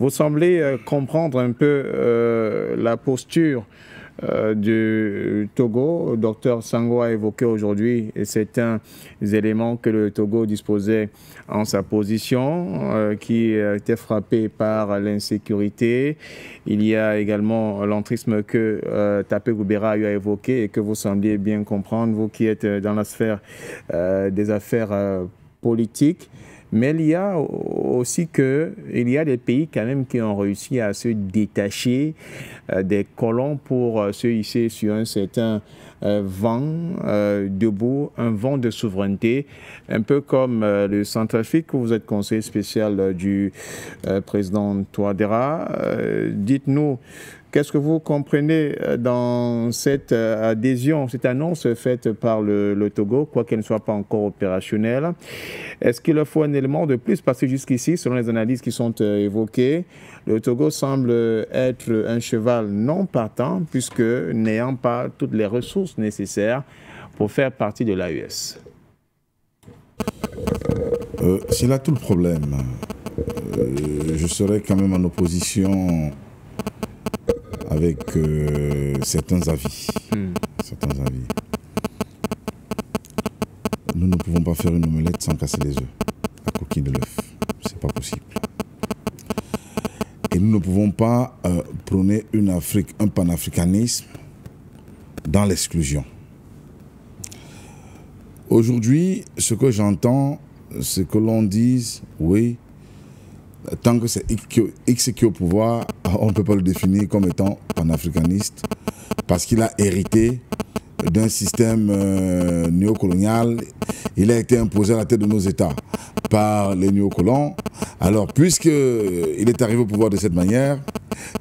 Vous semblez comprendre un peu la posture du Togo. Dr Sango a évoqué aujourd'hui, et c'est un des éléments que le Togo disposait en sa position, qui était frappé par l'insécurité. Il y a également l'entrisme que Tapé Goubera a évoqué et que vous sembliez bien comprendre, vous qui êtes dans la sphère des affaires politiques. Mais il y a aussi il y a des pays quand même qui ont réussi à se détacher des colons pour se hisser sur un certain vent debout, un vent de souveraineté, un peu comme le Centrafrique où vous êtes conseiller spécial du président Touadéra. Dites-nous, qu'est-ce que vous comprenez dans cette adhésion, cette annonce faite par le Togo, quoi qu'elle ne soit pas encore opérationnelle? Est-ce qu'il faut un élément de plus? Parce que jusqu'ici, selon les analyses qui sont évoquées, le Togo semble être un cheval non partant, puisque n'ayant pas toutes les ressources nécessaires pour faire partie de l'AES. C'est là tout le problème. Je serais quand même en opposition avec certains avis. Certains avis. Nous ne pouvons pas faire une omelette sans casser les œufs, la coquille de l'œuf. C'est pas possible. Et nous ne pouvons pas prôner une Afrique, un panafricanisme dans l'exclusion. Aujourd'hui, ce que j'entends, c'est que l'on dise, oui, tant que c'est X qui est au pouvoir, on ne peut pas le définir comme étant panafricaniste parce qu'il a hérité d'un système néocolonial. Il a été imposé à la tête de nos États par les néocolons. Alors, puisqu'il est arrivé au pouvoir de cette manière,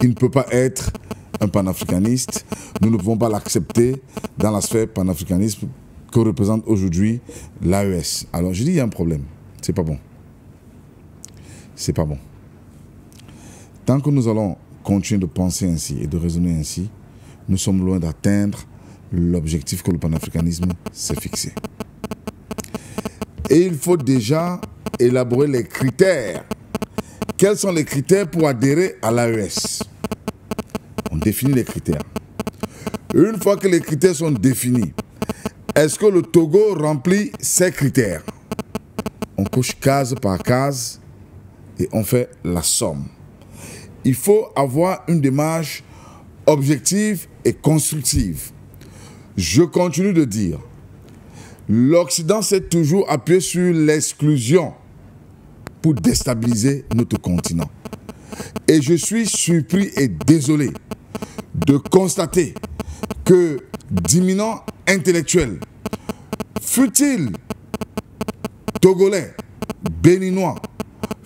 il ne peut pas être un panafricaniste. Nous ne pouvons pas l'accepter dans la sphère panafricanisme que représente aujourd'hui l'AES. Alors, je dis, il y a un problème. C'est pas bon. C'est pas bon. Tant que nous allons continuer de penser ainsi et de raisonner ainsi, nous sommes loin d'atteindre l'objectif que le panafricanisme s'est fixé. Et il faut déjà élaborer les critères. Quels sont les critères pour adhérer à l'AES? On définit les critères. Une fois que les critères sont définis, est-ce que le Togo remplit ces critères? On coche case par case et on fait la somme. Il faut avoir une démarche objective et constructive. Je continue de dire, l'Occident s'est toujours appuyé sur l'exclusion pour déstabiliser notre continent. Et je suis surpris et désolé de constater que d'éminents intellectuels, fut-il togolais, béninois,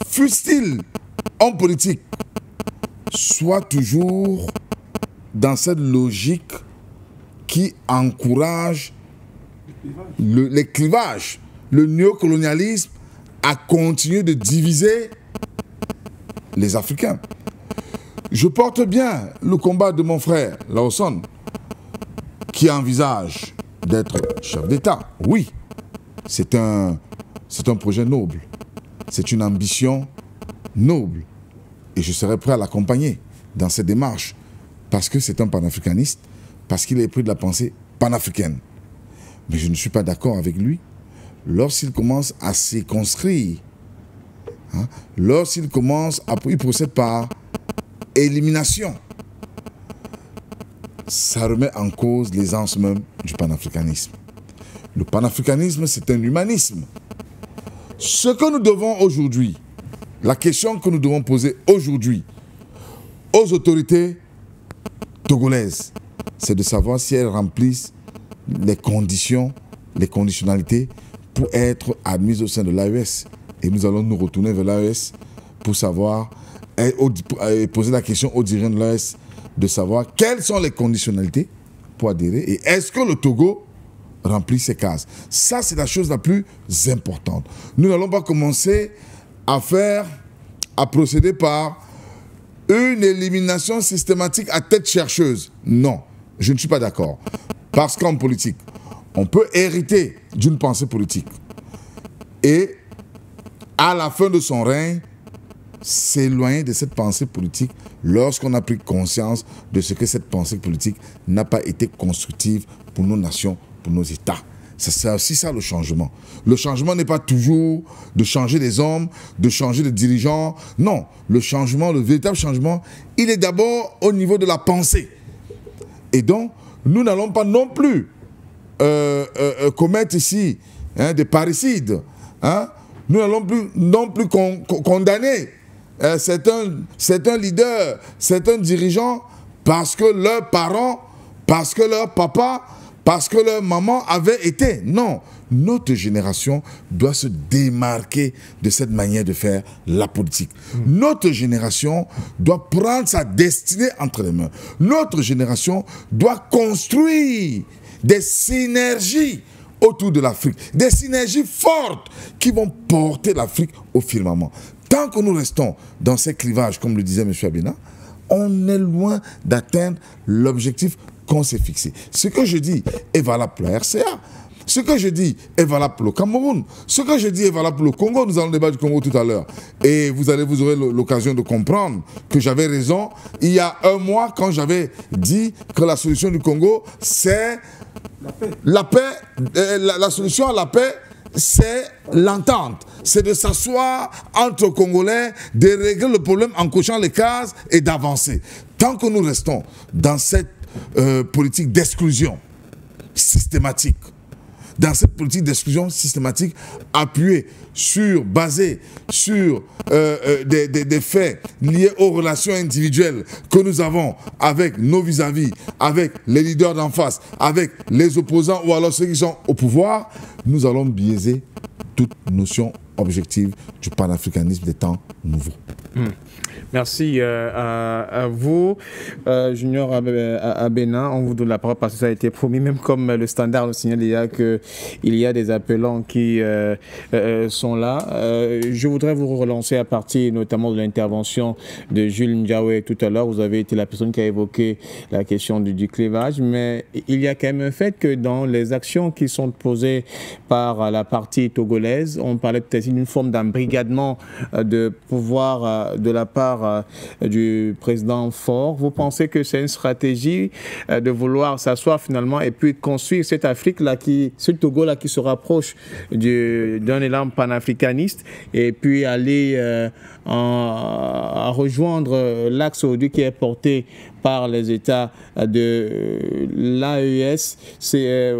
fut-il hommes politiques, soient toujours dans cette logique qui encourage les clivages, le néocolonialisme à continuer de diviser les Africains. Je porte bien le combat de mon frère, Lawson, qui envisage d'être chef d'État. Oui, c'est un projet noble. C'est une ambition noble. Et je serai prêt à l'accompagner dans cette démarche parce que c'est un panafricaniste, parce qu'il est pris de la pensée panafricaine. Mais je ne suis pas d'accord avec lui lorsqu'il commence à circonscrire, lorsqu'il commence à... Il procède par élimination. Ça remet en cause l'essence même du panafricanisme. Le panafricanisme, c'est un humanisme. Ce que nous devons aujourd'hui, la question que nous devons poser aujourd'hui aux autorités togolaises, c'est de savoir si elles remplissent les conditions, les conditionnalités pour être admises au sein de l'AES. Et nous allons nous retourner vers l'AES pour savoir, et poser la question aux dirigeants de l'AES de savoir quelles sont les conditionnalités pour adhérer et est-ce que le Togo remplit ces cases. Ça, c'est la chose la plus importante. Nous n'allons pas commencer à procéder par une élimination systématique à tête chercheuse. Non, je ne suis pas d'accord. Parce qu'en politique, on peut hériter d'une pensée politique et à la fin de son règne, s'éloigner de cette pensée politique lorsqu'on a pris conscience de ce que cette pensée politique n'a pas été constructive pour nos nations, pour nos États. C'est aussi ça le changement. Le changement n'est pas toujours de changer les hommes, de changer les dirigeants. Non, le changement, le véritable changement, il est d'abord au niveau de la pensée. Et donc, nous n'allons pas non plus commettre ici des parricides. Nous n'allons plus non plus condamner certains leaders, certains dirigeants parce que leurs parents, parce que leur papa, parce que leur maman avait été. Non, notre génération doit se démarquer de cette manière de faire la politique. Notre génération doit prendre sa destinée entre les mains. Notre génération doit construire des synergies autour de l'Afrique, des synergies fortes qui vont porter l'Afrique au firmament. Tant que nous restons dans ces clivages, comme le disait M. Abena, on est loin d'atteindre l'objectif qu'on s'est fixé. Ce que je dis est valable pour la RCA. Ce que je dis est valable pour le Cameroun. Ce que je dis est valable pour le Congo. Nous allons débattre du Congo tout à l'heure. Et vous aurez l'occasion de comprendre que j'avais raison il y a un mois quand j'avais dit que la solution du Congo, c'est la paix. La solution à la paix, c'est l'entente. C'est de s'asseoir entre Congolais, de régler le problème en cochant les cases et d'avancer. Tant que nous restons dans cette politique d'exclusion systématique, basée sur des faits liés aux relations individuelles que nous avons avec nos vis-à-vis, avec les leaders d'en face, avec les opposants ou alors ceux qui sont au pouvoir, nous allons biaiser toute notion objective du panafricanisme des temps nouveaux. Merci à vous, Junior Abena. On vous donne la parole parce que ça a été promis, même comme le standard le signale, il y a des appelants qui sont là. Je voudrais vous relancer à partir notamment de l'intervention de Jules Ndiawe tout à l'heure. Vous avez été la personne qui a évoqué la question du clivage, mais il y a quand même un fait que dans les actions qui sont posées par la partie togolaise, on parlait peut-être d'une forme d'embrigadement de pouvoir de la part du président Faure. Vous pensez que c'est une stratégie de vouloir s'asseoir finalement et puis construire cette Afrique-là, ce Togo-là qui se rapproche d'un élan panafricaniste et puis aller à rejoindre l'axe aujourd'hui qui est porté par les États de l'AES.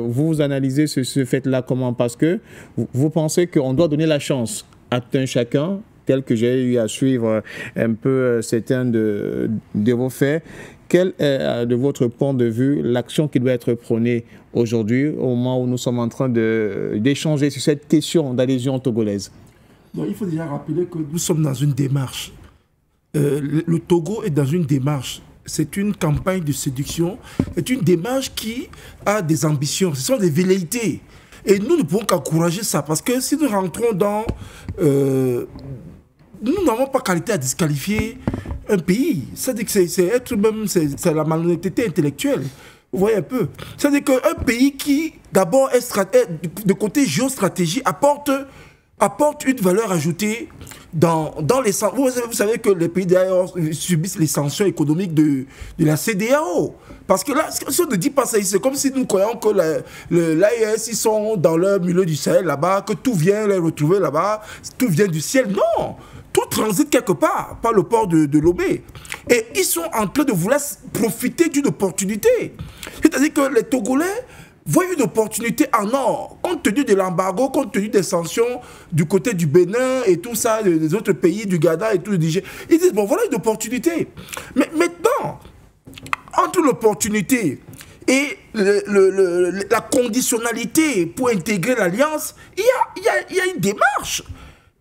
Vous analysez ce fait-là comment? Parce que vous pensez qu'on doit donner la chance à tout un chacun, tel que j'ai eu à suivre un peu certains de vos faits. Quel est, de votre point de vue, l'action qui doit être prônée aujourd'hui, au moment où nous sommes en train d'échanger sur cette question d'adhésion togolaise? Donc, il faut déjà rappeler que nous sommes dans une démarche. Le Togo est dans une démarche. C'est une campagne de séduction. C'est une démarche qui a des ambitions. Ce sont des velléités. Et nous ne pouvons qu'encourager ça. Parce que si nous rentrons dans... nous n'avons pas qualité à disqualifier un pays. C'est-à-dire que c'est la malhonnêteté intellectuelle. Vous voyez un peu. C'est-à-dire qu'un pays qui, d'abord, de côté géostratégie, apporte une valeur ajoutée dans les... Vous savez que les pays d'ailleurs subissent les sanctions économiques de la CEDEAO. Parce que là, si on ne dit pas ça, c'est comme si nous croyons que l'AES, ils sont dans leur milieu du Sahel là-bas, que tout vient les retrouver là-bas, tout vient du ciel. Non! Tout transite quelque part, par le port de Lomé. Et ils sont en train de vouloir profiter d'une opportunité. C'est-à-dire que les Togolais voient une opportunité en or, compte tenu de l'embargo, compte tenu des sanctions du côté du Bénin et tout ça, des autres pays, du Ghana et tout le Niger. Ils disent, bon, voilà une opportunité. Mais maintenant, entre l'opportunité et la conditionnalité pour intégrer l'Alliance, il y a une démarche.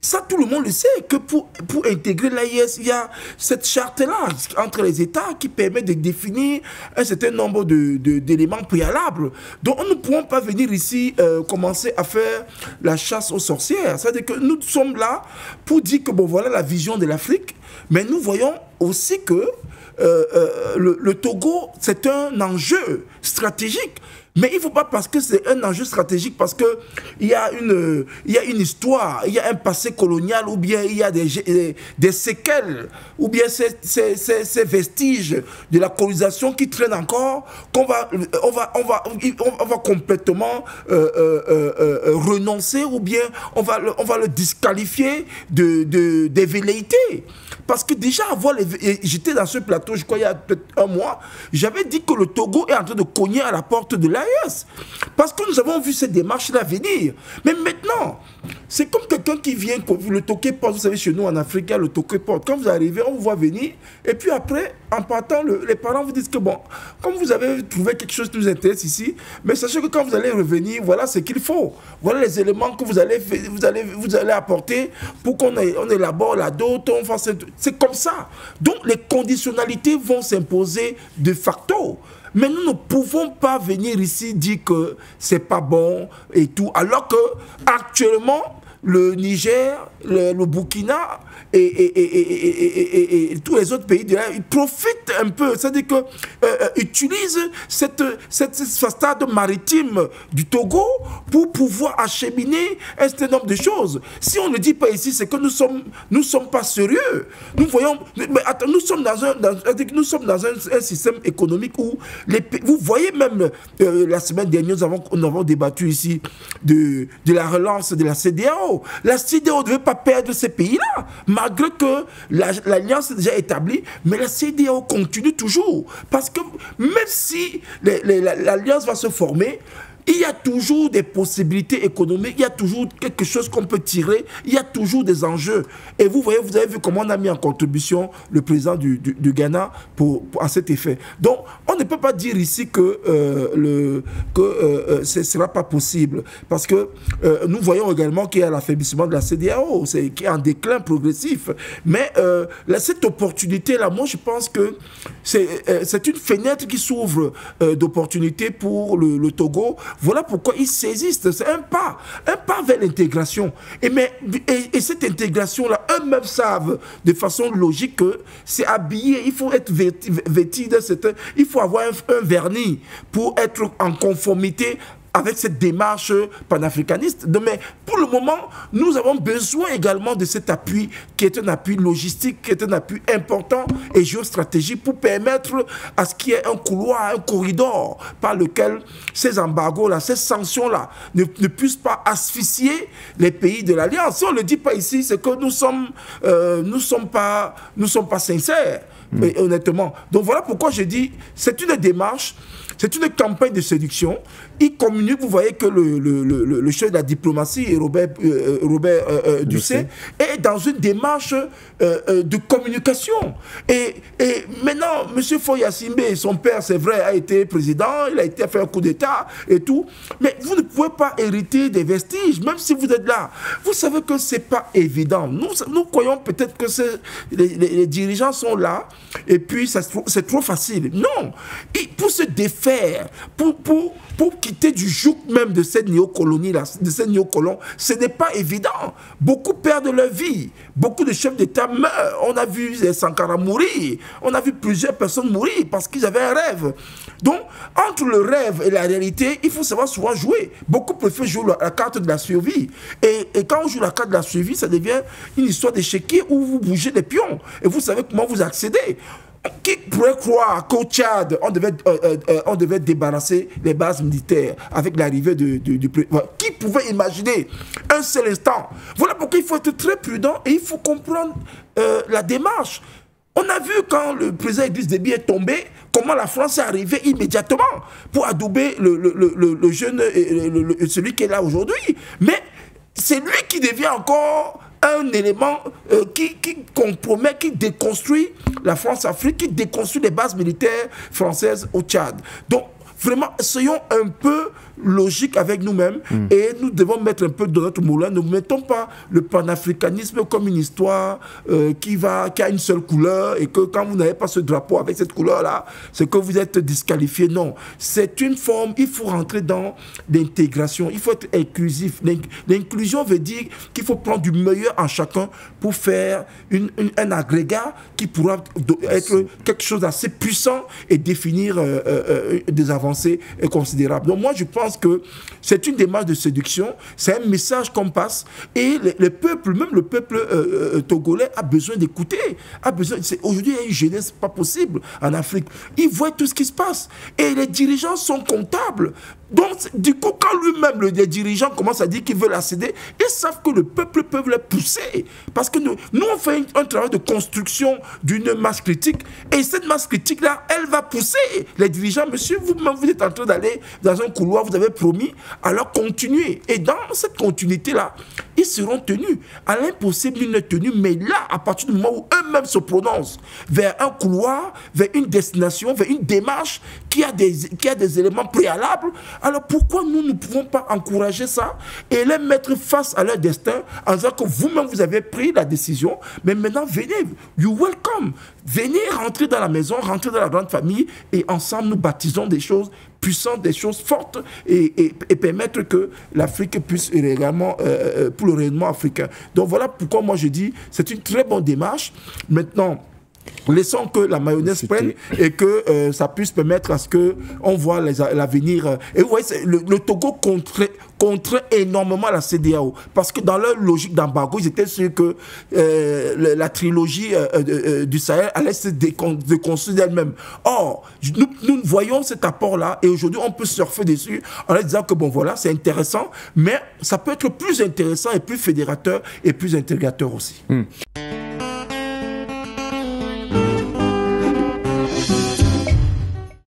Ça, tout le monde le sait, que pour intégrer l'AES, il y a cette charte-là entre les États qui permet de définir un certain nombre d'éléments préalables. Donc, nous ne pouvons pas venir ici commencer à faire la chasse aux sorcières. C'est-à-dire que nous sommes là pour dire que, bon, voilà la vision de l'Afrique, mais nous voyons aussi que le Togo, c'est un enjeu stratégique. Mais il ne faut pas, parce que c'est un enjeu stratégique, parce qu'il y a une histoire, il y a un passé colonial, ou bien il y a des séquelles, ou bien ces vestiges de la colonisation qui traînent encore, on va complètement renoncer, ou bien on va le disqualifier des velléités. Parce que déjà, j'étais dans ce plateau, je crois, il y a peut-être un mois, j'avais dit que le Togo est en train de cogner à la porte de l'AES. Parce que nous avons vu cette démarche-là venir. Mais maintenant, c'est comme quelqu'un qui vient, le Toké-Port, vous savez, chez nous en Afrique, il y a le Toké-Port. Quand vous arrivez, on vous voit venir, et puis après, en partant, les parents vous disent que bon, comme vous avez trouvé quelque chose qui nous intéresse ici, mais sachez que quand vous allez revenir, voilà ce qu'il faut. Voilà les éléments que vous allez apporter pour qu'on élabore la dot, on fasse... C'est comme ça. Donc les conditionnalités vont s'imposer de facto. Mais nous ne pouvons pas venir ici dire que c'est pas bon et tout, alors que actuellement le Niger, le Burkina et tous les autres pays de là, ils profitent un peu, c'est-à-dire qu'ils utilisent cette façade maritime du Togo pour pouvoir acheminer un certain nombre de choses. Si on ne dit pas ici, c'est que nous sommes pas sérieux. Nous voyons, mais attends, nous sommes dans un système économique où vous voyez même la semaine dernière, nous avons débattu ici de la relance de la CEDEAO. La CEDEAO ne devait pas perdre ces pays-là, malgré que l'alliance est déjà établie, mais la CEDEAO continue toujours. Parce que même si l'alliance va se former, il y a toujours des possibilités économiques, il y a toujours quelque chose qu'on peut tirer, il y a toujours des enjeux. Et vous voyez, vous avez vu comment on a mis en contribution le président du Ghana à cet effet. Donc, on ne peut pas dire ici que ce ne sera pas possible. Parce que nous voyons également qu'il y a l'affaiblissement de la CEDEAO, qui est en déclin progressif. Mais cette opportunité-là, moi je pense que c'est une fenêtre qui s'ouvre d'opportunités pour le Togo. Voilà pourquoi ils saisissent. C'est un pas vers l'intégration. Et cette intégration-là, eux-mêmes savent de façon logique que c'est habillé, il faut être vêtu de cette... Il faut avoir un vernis pour être en conformité avec cette démarche panafricaniste. Mais pour le moment, nous avons besoin également de cet appui qui est un appui logistique, qui est un appui important et géostratégique pour permettre à ce qu'il y ait un couloir, un corridor par lequel ces embargos-là, ces sanctions-là ne puissent pas asphyxier les pays de l'Alliance. Si on ne le dit pas ici, c'est que nous sommes pas sincères, honnêtement. Donc voilà pourquoi je dis, c'est une démarche. C'est une campagne de séduction. Il communique, vous voyez que le chef de la diplomatie, Robert Ducé, est dans une démarche de communication. Et maintenant, M. Foy Assimbe, son père, c'est vrai, a été président, il a été fait un coup d'État et tout. Mais vous ne pouvez pas hériter des vestiges, même si vous êtes là. Vous savez que ce n'est pas évident. Nous croyons peut-être que les dirigeants sont là et puis c'est trop facile. Non. Pour se défaire, pour quitter du joug même de cette néocolonie là, de ces néocolons, ce n'est pas évident. Beaucoup perdent leur vie. Beaucoup de chefs d'État meurent. On a vu Sankara mourir. On a vu plusieurs personnes mourir parce qu'ils avaient un rêve. Donc, entre le rêve et la réalité, il faut savoir souvent jouer. Beaucoup préfèrent jouer la carte de la survie. Et quand on joue la carte de la survie, ça devient une histoire d'échiquier où vous bougez les pions. Et vous savez comment vous accédez. Qui pourrait croire qu'au Tchad, on devait débarrasser les bases militaires avec l'arrivée du président? Qui pouvait imaginer un seul instant? Voilà pourquoi il faut être très prudent et il faut comprendre la démarche. On a vu quand le président Idriss Déby est tombé, comment la France est arrivée immédiatement pour adouber le jeune, celui qui est là aujourd'hui. Mais c'est lui qui devient encore un élément qui compromet, qui déconstruit la France-Afrique, qui déconstruit les bases militaires françaises au Tchad. Donc, vraiment, soyons un peu logiques avec nous-mêmes et nous devons mettre un peu de notre moulin. Ne mettons pas le panafricanisme comme une histoire qui a une seule couleur et que quand vous n'avez pas ce drapeau avec cette couleur-là, c'est que vous êtes disqualifié. Non, c'est une forme, il faut rentrer dans l'intégration, il faut être inclusif. L'inclusion veut dire qu'il faut prendre du meilleur en chacun pour faire un agrégat qui pourra être quelque chose d'assez puissant et définir des avantages avancée est considérable. Donc moi, je pense que c'est une démarche de séduction, c'est un message qu'on passe, et le peuple, même le peuple togolais a besoin d'écouter, aujourd'hui il y a une jeunesse pas possible en Afrique, ils voient tout ce qui se passe, et les dirigeants sont comptables. Donc, du coup, quand lui-même, les dirigeants commencent à dire qu'ils veulent accéder, ils savent que le peuple peut les pousser. Parce que nous on fait un travail de construction d'une masse critique, et cette masse critique-là, elle va pousser les dirigeants. Monsieur, vous-même, vous êtes en train d'aller dans un couloir, vous avez promis, alors continuez. Et dans cette continuité-là, ils seront tenus. À l'impossible, ils ne tenus, mais là, à partir du moment où eux-mêmes se prononcent vers un couloir, vers une destination, vers une démarche qui a des éléments préalables, alors pourquoi nous ne pouvons pas encourager ça et les mettre face à leur destin en disant que vous-même vous avez pris la décision, mais maintenant venez, you welcome, venez rentrer dans la maison, rentrer dans la grande famille, et ensemble nous baptisons des choses puissantes, des choses fortes, et permettre que l'Afrique puisse également, pour le rayonnement africain. Donc voilà pourquoi moi je dis, c'est une très bonne démarche. Maintenant, laissons que la mayonnaise prenne et que ça puisse permettre à ce qu'on voit l'avenir. Et vous voyez, le Togo contre énormément la CEDEAO, parce que dans leur logique d'embargo, ils étaient sûrs que la trilogie du Sahel allait se déconstruire d'elle-même. Or, nous voyons cet apport-là, et aujourd'hui on peut surfer dessus en leur disant que bon voilà, c'est intéressant, mais ça peut être plus intéressant et plus fédérateur et plus intégrateur aussi.